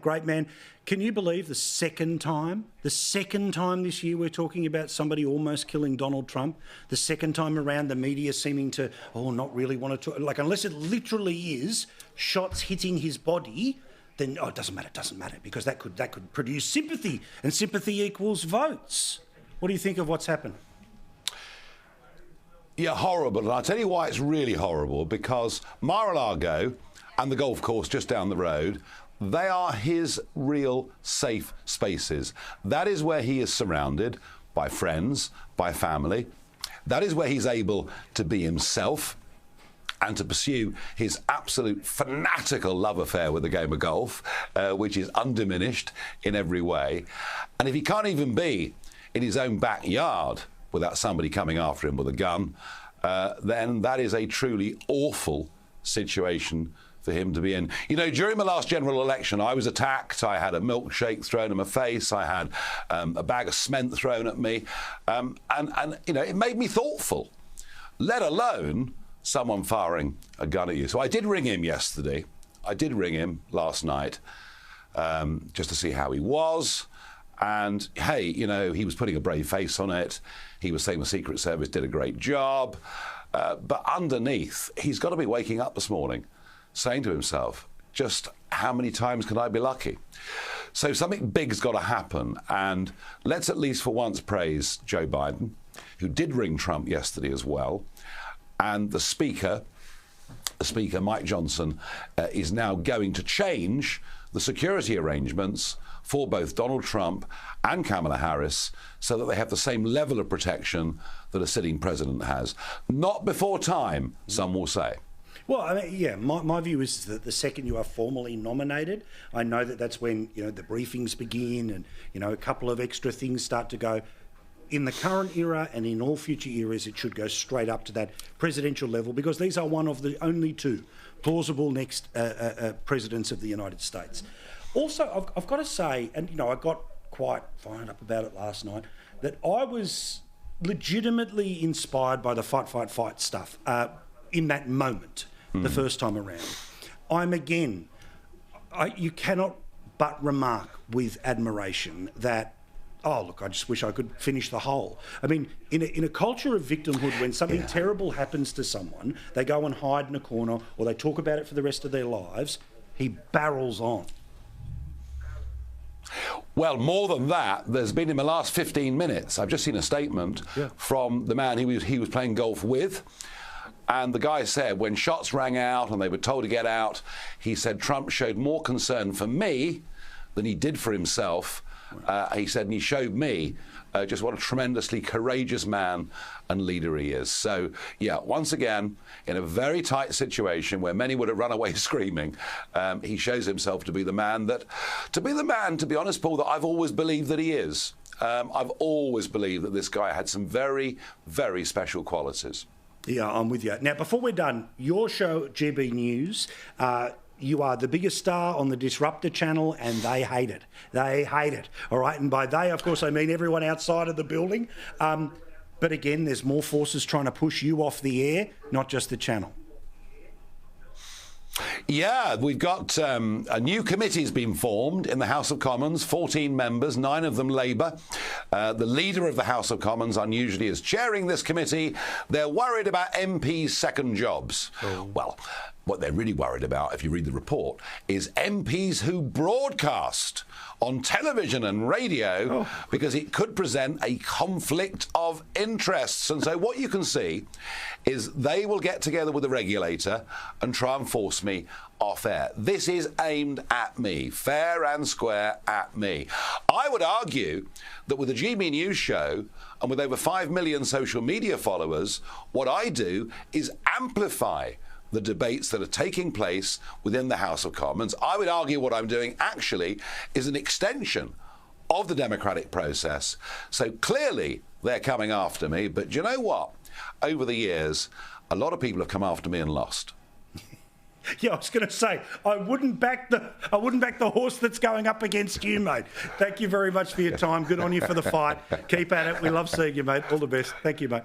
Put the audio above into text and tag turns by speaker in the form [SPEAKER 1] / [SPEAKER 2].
[SPEAKER 1] Great man. Can you believe the second time this year we're talking about somebody almost killing Donald Trump? The second time around, the media seeming to, not really want to talk. Like, unless it literally is shots hitting his body, then, it doesn't matter, because that could produce sympathy, and sympathy equals votes. What do you think of what's happened?
[SPEAKER 2] Yeah, horrible. And I'll tell you why it's really horrible, because Mar-a-Lago and the golf course just down the road, they are his real safe spaces. That is where he is surrounded by friends, by family. That is where he's able to be himself and to pursue his absolute fanatical love affair with the game of golf, which is undiminished in every way. And if he can't even be in his own backyard without somebody coming after him with a gun, then that is a truly awful situation for him to be in. You know, during my last general election, I was attacked. I had a milkshake thrown in my face. I had a bag of cement thrown at me. And you know, it made me thoughtful, let alone someone firing a gun at you. So I did ring him yesterday. I did ring him last night just to see how he was. And, hey, you know, he was putting a brave face on it. He was saying the Secret Service did a great job. But underneath, he's got to be waking up this morning saying to himself, just how many times can I be lucky? So something big's got to happen. And let's at least for once praise Joe Biden, who did ring Trump yesterday as well. And the Speaker, Mike Johnson, is now going to change the security arrangements for both Donald Trump and Kamala Harris so that they have the same level of protection that a sitting president has. Not before time, some will say.
[SPEAKER 1] Well, I mean, yeah, my view is that the second you are formally nominated, I know that that's when, you know, the briefings begin and, you know, a couple of extra things start to go. In the current era and in all future eras, it should go straight up to that presidential level, because these are one of the only two plausible next presidents of the United States. Also, I've got to say, and, you know, I got quite fired up about it last night, that I was legitimately inspired by the fight stuff in that moment. The first time around. You cannot but remark with admiration that, look, I just wish I could finish the hole. I mean, in a culture of victimhood, when something terrible happens to someone, they go and hide in a corner or they talk about it for the rest of their lives. He barrels on.
[SPEAKER 2] Well, more than that, there's been in the last 15 minutes, I've just seen a statement from the man he was playing golf with. And the guy said, when shots rang out and they were told to get out, he said Trump showed more concern for me than he did for himself. He said, and he showed me just what a tremendously courageous man and leader he is. So, yeah, once again, in a very tight situation where many would have run away screaming, he shows himself to be the man, to be honest, Paul, that I've always believed that he is. I've always believed that this guy had some very, very special qualities.
[SPEAKER 1] Yeah, I'm with you. Now, before we're done, your show, GB News, you are the biggest star on the Disruptor channel, and they hate it. They hate it, all right? And by they, of course, I mean everyone outside of the building. But again, there's more forces trying to push you off the air, not just the channel.
[SPEAKER 2] Yeah, we've got a new committee's been formed in the House of Commons, 14 members, 9 of them Labour. The leader of the House of Commons unusually is chairing this committee. They're worried about MPs' second jobs. Well, what they're really worried about, if you read the report, is MPs who broadcast on television and radio because it could present a conflict of interests. And so what you can see is they will get together with the regulator and try and force me off air. This is aimed at me, fair and square at me. I would argue that with the GB News show and with over 5 million social media followers, what I do is amplify the debates that are taking place within the House of Commons. I would argue what I'm doing actually is an extension of the democratic process. So clearly they're coming after me, but do you know what? Over the years, a lot of people have come after me and lost.
[SPEAKER 1] Yeah, I was going to say, I wouldn't back the horse that's going up against you, mate. Thank you very much for your time. Good on you for the fight. Keep at it. We love seeing you, mate. All the best. Thank you, mate.